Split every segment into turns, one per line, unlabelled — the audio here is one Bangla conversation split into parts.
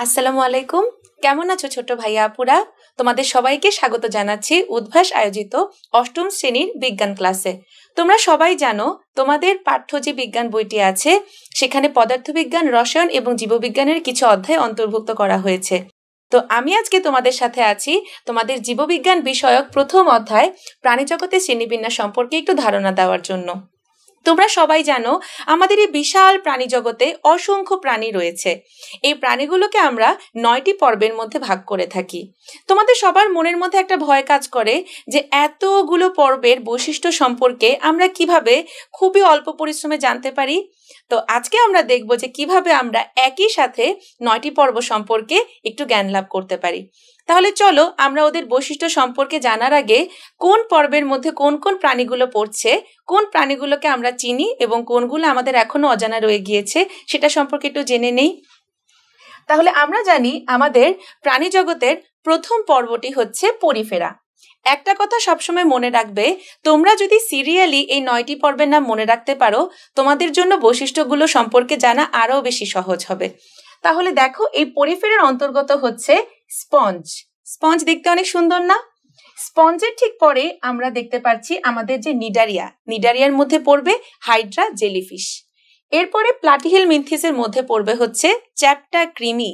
আসসালামু আলাইকুম। কেমন আছো ছোট ভাইয়া আপুরা? তোমাদের সবাইকে স্বাগত জানাচ্ছি উদ্ভাস আয়োজিত অষ্টম শ্রেণীর বিজ্ঞান ক্লাসে। তোমরা সবাই জানো তোমাদের পাঠ্য যে বিজ্ঞান বইটি আছে সেখানে পদার্থবিজ্ঞান, রসায়ন এবং জীববিজ্ঞানের কিছু অধ্যায় অন্তর্ভুক্ত করা হয়েছে। তো আমি আজকে তোমাদের সাথে আছি তোমাদের জীববিজ্ঞান বিষয়ক প্রথম অধ্যায় প্রাণীজগতের শ্রেণীবিন্যাস সম্পর্কে একটু ধারণা দেওয়ার জন্য। তোমরা সবাই জানো আমাদের এই বিশাল প্রাণী জগতে অসংখ্য প্রাণী রয়েছে। এই প্রাণীগুলোকে আমরা 9টি পর্বের মধ্যে ভাগ করে থাকি। তোমাদের সবার মনের মধ্যে একটা ভয় কাজ করে যে এতগুলো পর্বের বৈশিষ্ট্য সম্পর্কে আমরা কিভাবে খুবই অল্প পরিশ্রমে জানতে পারি। তো আজকে আমরা দেখব যে কিভাবে আমরা একই সাথে 9টি পর্ব সম্পর্কে একটু জ্ঞান লাভ করতে পারি। তাহলে চলো আমরা ওদের বৈশিষ্ট্য সম্পর্কে জানার আগে কোন পর্বের মধ্যে কোন কোন প্রাণীগুলো পড়ছে, কোন প্রাণীগুলোকে আমরা চিনি এবং কোনগুলো আমাদের এখনো অজানা রয়ে গিয়েছে সেটা সম্পর্কে একটু জেনে নেই। তাহলে আমরা জানি আমাদের প্রাণী জগতের প্রথম পর্বটি হচ্ছে পরিফেরা। একটা কথা সবসময় মনে রাখবে, তোমরা যদি সিরিয়ালি এই 9টি পর্বের নাম মনে রাখতে পারো তোমাদের জন্য বৈশিষ্ট্যগুলো সম্পর্কে জানা আরও বেশি সহজ হবে। তাহলে দেখো এই পরিফেরার অন্তর্গত হচ্ছে স্পঞ্জ। স্পঞ্জ দেখতে অনেক সুন্দর না? স্পঞ্জের ঠিক পরে আমরা দেখতে পাচ্ছি আমাদের যে নিডারিয়া, নিডারিয়ার মধ্যে পড়বে হাইড্রা জেলিফিশ। এরপরে প্লাটিহেলমিনথিসের মধ্যে পড়বে হচ্ছে চ্যাপ্টা ক্রিমি।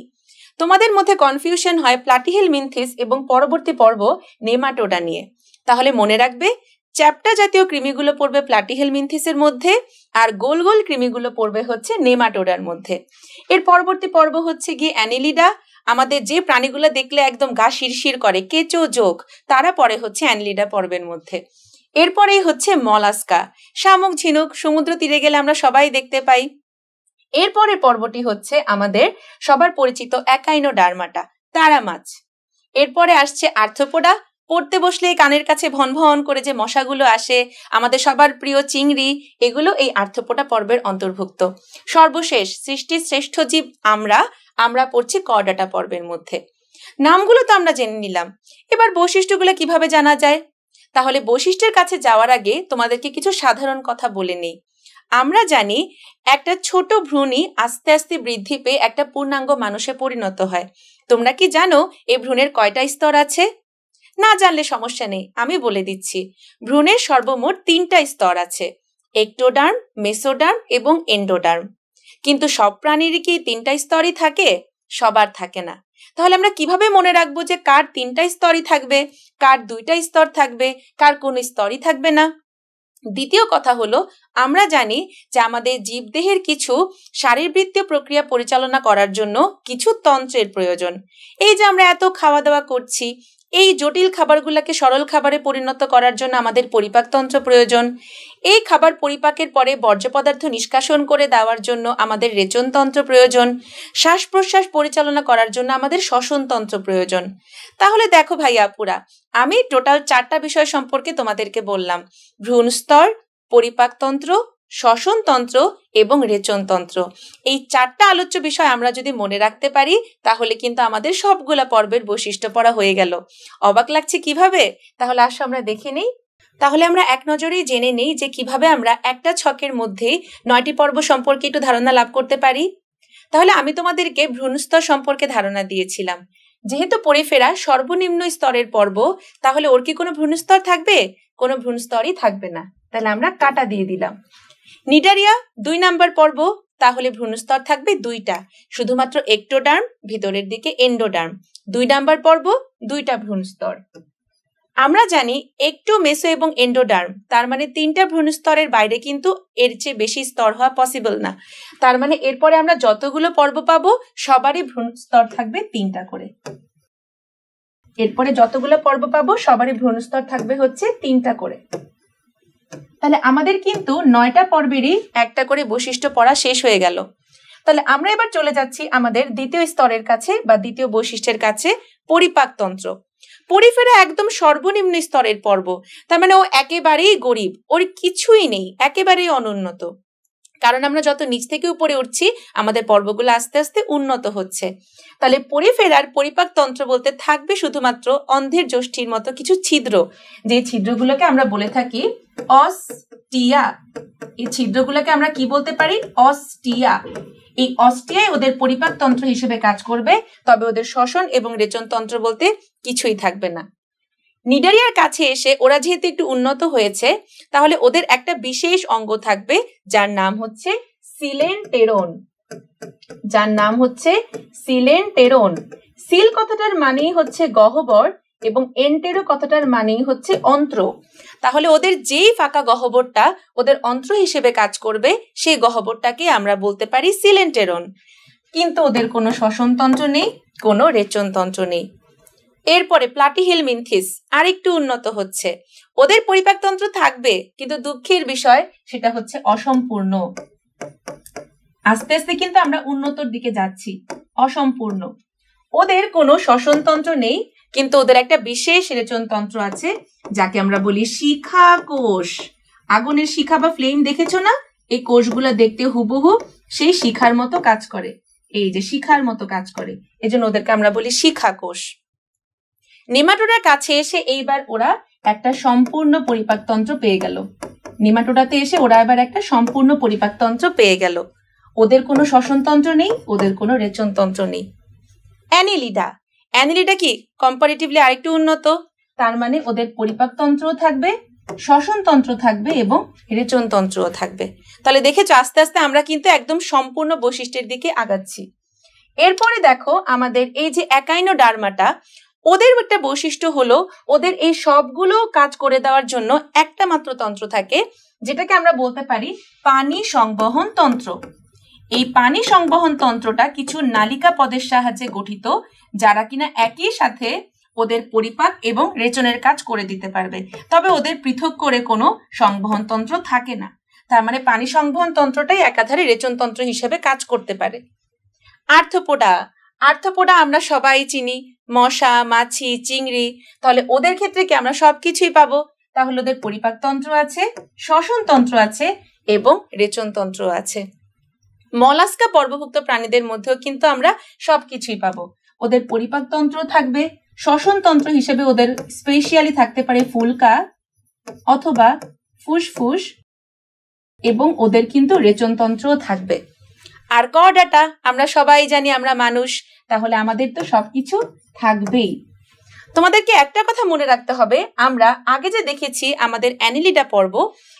তোমাদের মধ্যে কনফিউশন হয় প্লাটিহেলমিনথিস এবং পরবর্তী পর্ব নেমাটোডা নিয়ে। তাহলে মনে রাখবে চ্যাপ্টা জাতীয় কৃমিগুলো পড়বে প্লাটিহেলমিনথিসের মধ্যে আর গোল গোল কৃমিগুলো পড়বে হচ্ছে নেমাটোডার মধ্যে। এর পরবর্তী পর্ব হচ্ছে গিয়ে অ্যানিলিডা। আমাদের যে প্রাণীগুলো দেখলে একদম গা শিরশির করে, কেঁচো যোগ, তারা পরে হচ্ছে অ্যানিলিডা পর্বের মধ্যে। এরপরেই হচ্ছে মলাস্কা, শামুক ঝিনুক, সমুদ্র তীরে গেলে আমরা সবাই দেখতে পাই। এরপরের পর্বটি হচ্ছে আমাদের সবার পরিচিত অ্যাকাইনোডার্মাটা, তারা মাছ। এরপরে আসছে আর্থ্রোপোডা। পড়তে বসলে কানের কাছে ভন ভন করে যে মশাগুলো আসে, আমাদের সবার প্রিয় চিংড়ি, এগুলো এই আর্থ্রোপোডা পর্বের অন্তর্ভুক্ত। সর্বশেষ সৃষ্টির শ্রেষ্ঠ জীব আমরা পড়ছি কর্ডাটা পর্বের মধ্যে। নামগুলো তো আমরা জেনে নিলাম, এবার বৈশিষ্ট্যগুলো কিভাবে জানা যায়? তাহলে বৈশিষ্ট্যের কাছে যাওয়ার আগে তোমাদেরকে কিছু সাধারণ কথা বলে নেই। আমরা জানি একটা ছোট ভ্রূণই আস্তে আস্তে বৃদ্ধি পেয়ে একটা পূর্ণাঙ্গ মানুষে পরিণত হয়। তোমরা কি জানো এই ভ্রূণের কয়টা স্তর আছে? না জানলে সমস্যা নেই, আমি বলে দিচ্ছি। ভ্রূণের সর্বমোট 3টা স্তর আছে, একটোডার্ম, মেসোডার্ম এবং এন্ডোডার্ম। কিন্তু সব প্রাণীরই কি 3টা স্তরই থাকে? সবার থাকে না। তাহলে আমরা কিভাবে মনে রাখবো যে কার 3টা স্তরই থাকবে, কার 2টা স্তর থাকবে, কার কোন স্তরই থাকবে না? দ্বিতীয় কথা হলো, আমরা জানি যে আমাদের জীবদেহের কিছু শারীরবৃত্তীয় প্রক্রিয়া পরিচালনা করার জন্য কিছু তন্ত্রের প্রয়োজন। এই যে আমরা এত খাওয়া দাওয়া করছি, এই জটিল খাবারগুলোকে সরল খাবারে পরিণত করার জন্য আমাদের পরিপাকতন্ত্র প্রয়োজন। এই খাবার পরিপাকের পরে বর্জ্য পদার্থ নিষ্কাশন করে দেওয়ার জন্য আমাদের রেচনতন্ত্র প্রয়োজন। শ্বাস প্রশ্বাস পরিচালনা করার জন্য আমাদের শ্বসনতন্ত্র প্রয়োজন। তাহলে দেখো ভাইয়া আপুরা, আমি টোটাল 4টা বিষয় সম্পর্কে তোমাদেরকে বললাম: ভ্রূণ স্তর, পরিপাকতন্ত্র, শ্বসনতন্ত্র এবং রেচনতন্ত্র। এই 4টা আলোচ্য বিষয় আমরা যদি মনে রাখতে পারি তাহলে কিন্তু আমাদের সবগুলা পর্বের বৈশিষ্ট্য পড়া হয়ে গেল। অবাক লাগছে কিভাবে? তাহলে আসো আমরা দেখে নেই। তাহলে আমরা এক নজরেই জেনে নেই যে কিভাবে আমরা একটা ছকের মধ্যে 9টি পর্ব সম্পর্কে একটু ধারণা লাভ করতে পারি। তাহলে আমি তোমাদেরকে ভ্রূণস্তর সম্পর্কে ধারণা দিয়েছিলাম। যেহেতু পরিফেরা সর্বনিম্ন স্তরের পর্ব, তাহলে ওর কি কোনো ভ্রূণস্তর থাকবে? কোনো ভ্রূণস্তরই থাকবে না। তাহলে আমরা কাটা দিয়ে দিলাম। নিডারিয়া 2 নাম্বার পর্ব, তাহলে ভ্রূণস্তর থাকবে 2টা, শুধুমাত্র একটোডার্ম, ভিতরের দিকে এন্ডোডার্ম। 2 নাম্বার পর্ব, 2টা ভ্রূণস্তর। আমরা জানি একটো, মেসো এবং এন্ডোডার্ম, তার মানে 3টা ভ্রূণস্তরের বাইরে কিন্তু এর চেয়ে বেশি স্তর হওয়া পসিবল না। তার মানে এরপরে আমরা যতগুলো পর্ব পাবো সবারই ভ্রূণস্তর থাকবে 3টা করে। এরপরে যতগুলো পর্ব পাবো সবারই ভ্রূণস্তর থাকবে হচ্ছে 3টা করে। তাহলে আমাদের কিন্তু 9টা পর্বেরই একটা করে বৈশিষ্ট্য পড়া শেষ হয়ে গেল। তাহলে আমরা এবার চলে যাচ্ছি আমাদের দ্বিতীয় স্তরের কাছে বা দ্বিতীয় বৈশিষ্ট্যের কাছে, পরিপাকতন্ত্র। পরিফেরা একদম সর্বনিম্ন স্তরের পর্ব, তার মানে ও একেবারেই গরিব, ওর কিছুই নেই, একেবারেই অনুন্নত। কারণ আমরা যত নিচ থেকে উপরে উঠছি আমাদের পর্বগুলো আস্তে আস্তে উন্নত হচ্ছে। তাহলে পরিফেরার পরিপাকতন্ত্র বলতে থাকবে শুধুমাত্র অন্ধের যষ্টির মতো কিছু ছিদ্র, যে ছিদ্রগুলোকে আমরা বলে থাকি অস্টিয়া। এই ছিদ্রগুলোকে আমরা কি বলতে পারি? অস্টিয়া। এই অস্টিয়াই ওদের পরিপাক তন্ত্র হিসেবে কাজ করবে, তবে ওদের শ্বসন এবং রেচন তন্ত্র বলতে কিছুই থাকবে না। নিডারিয়ার কাছে এসে ওরা যেহেতু একটু উন্নত হয়েছে, তাহলে ওদের একটা বিশেষ অঙ্গ থাকবে যার নাম হচ্ছে সিলেন্টেরন। যার নাম হচ্ছে সিলেন্টেরন। সিল কথাটার মানেই হচ্ছে গহ্বর এবং এন্টেরো কথাটার মানেই হচ্ছে অন্ত্র। তাহলে ওদের যেই ফাঁকা গহ্বরটা ওদের অন্ত্র হিসেবে কাজ করবে, সেই গহ্বরটাকে আমরা বলতে পারি সিলেন্টেরন। কিন্তু ওদের কোনো শ্বসনতন্ত্র নেই, কোনো রেচনতন্ত্র নেই। এরপরে প্লাটিহেলমিনথিস আরেকটু উন্নত হচ্ছে। ওদের পরিপাকতন্ত্র থাকবে, কিন্তু দুঃখের বিষয় সেটা হচ্ছে অসম্পূর্ণ। আস্তে আস্তে কিন্তু আমরা উন্নতর দিকে যাচ্ছি। অসম্পূর্ণ। ওদের কোনো শ্বসনতন্ত্র নেই, কিন্তু ওদের একটা বিশেষ রেচনতন্ত্র আছে, যাকে আমরা বলি শিখা কোষ। আগুনের শিখা বা ফ্লেম দেখেছো না? এই কোষগুলো দেখতে হুবহু সেই শিখার মতো কাজ করে। এই যে শিখার মতো কাজ করে, এজন্য ওদেরকে আমরা বলি শিখা কোষ। নেমাটোডার কাছে এসে এইবার ওরা একটা সম্পূর্ণ পরিপাকতন্ত্র পেয়ে গেল। নেমাটোডাতে এসে ওরা এবার একটা সম্পূর্ণ পরিপাকতন্ত্র পেয়ে গেল। ওদের কোনো শ্বসনতন্ত্র নেই, ওদের কোনো রেচনতন্ত্র নেই। অ্যানিলিডা। অ্যানিলিডা কি কম্পারেটিভলি আরেকটু উন্নত। তার মানে ওদের পরিপাকতন্ত্রও থাকবে, শ্বসনতন্ত্র থাকবে এবং রেচনতন্ত্রও থাকবে। তাহলে দেখেছো আস্তে আস্তে আমরা কিন্তু একদম সম্পূর্ণ বৈশিষ্ট্যের দিকে আগাচ্ছি। এরপরে দেখো আমাদের এই যে একাইনোডার্মাটা, ওদের একটা বৈশিষ্ট্য হলো ওদের এই সবগুলো কাজ করে দেওয়ার জন্য একটা মাত্র তন্ত্র থাকে, যেটাকে আমরা বলতে পারি পানি সংবহন তন্ত্র। এই পানি সংবহন তন্ত্রটা কিছু নালিকা পদের সাহায্যে গঠিত, যারা কিনা একই সাথে ওদের পরিপাক এবং রেচনের কাজ করে দিতে পারবে। তবে ওদের পৃথক করে কোনো সংবহন তন্ত্র থাকে না। তার মানে পানি সংবহন তন্ত্রটাই একাধারে রেচন তন্ত্র হিসেবে কাজ করতে পারে। আর্থ্রোপোডা। আর্থ্রোপোডা আমরা সবাই চিনি, মশা, মাছি, চিংড়ি। তাহলে ওদের ক্ষেত্রে কি আমরা সবকিছুই পাবো? তাহলে ওদের পরিপাকতন্ত্র আছে, শ্বসনতন্ত্র আছে এবং রেচনতন্ত্র আছে। মলাস্কা পর্বভুক্ত প্রাণীদের মধ্যেও কিন্তু আমরা সবকিছুই পাবো। ওদের পরিপাকতন্ত্র থাকবে, শ্বসনতন্ত্র হিসেবে ওদের স্পেশালি থাকতে পারে ফুলকা অথবা ফুসফুস, এবং ওদের কিন্তু রেচনতন্ত্রও থাকবে। আর কর্ডাটা আমরা সবাই জানি, আমরা মানুষ, তাহলে আমাদের তো সবকিছু থাকবেই। তোমাদেরকে একটা কথা মনে রাখতে হবে, আমরা আগে যে দেখেছি আমাদের অ্যানিলিডা পর্ব,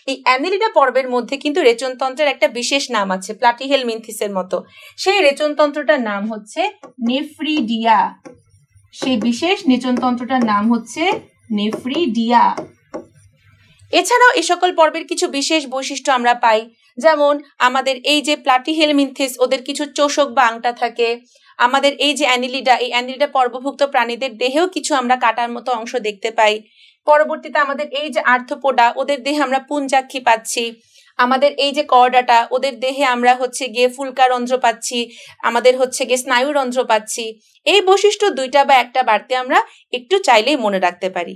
এই অ্যানিলিডা পর্বের মধ্যে কিন্তু রেচনতন্ত্রের একটা বিশেষ নাম আছে, প্লাটিহেলমিনথিসের মতো। সেই রেচনতন্ত্রটার নাম হচ্ছে নেফ্রিডিয়া। সেই বিশেষ রেচনতন্ত্রটার নাম হচ্ছে নেফ্রিডিয়া। এছাড়াও এই সকল পর্বের কিছু বিশেষ বৈশিষ্ট্য আমরা পাই, যেমন আমাদের এই যে প্লাটিহেলমিনথিস, ওদের কিছু চোষক বা আংটা থাকে। আমাদের এই যে অ্যানিলিডা, এই অ্যানিলিডা পর্বভুক্ত প্রাণীদের দেহেও কিছু আমরা কাটার মতো অংশ দেখতে পাই। পরবর্তীতে আমাদের এই যে আর্থ্রোপোডা, ওদের দেহে আমরা পুঞ্জাক্ষী পাচ্ছি। আমাদের এই যে কর্ডাটা, ওদের দেহে আমরা হচ্ছে গিয়ে ফুলকারন্ধ্র পাচ্ছি, আমাদের হচ্ছে গিয়ে স্নায়ুরন্ধ্র পাচ্ছি। এই বৈশিষ্ট্য দুইটা বা একটা বাড়তে আমরা একটু চাইলেই মনে রাখতে পারি।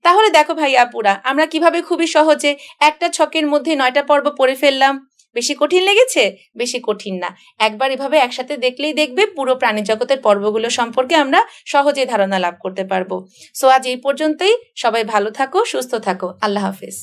তাহলে দেখো ভাইয়া আপুরা, আমরা কিভাবে খুবই সহজে একটা ছকের মধ্যে 9টা পর্ব পড়ে ফেললাম। বেশি কঠিন লেগেছে? বেশি কঠিন না। একবার এভাবে একসাথে দেখলেই দেখবে পুরো প্রাণী জগতের পর্বগুলো সম্পর্কে আমরা সহজে ধারণা লাভ করতে পারবো। সো আজ এই পর্যন্তই। সবাই ভালো থাকো, সুস্থ থাকো। আল্লাহ হাফেজ।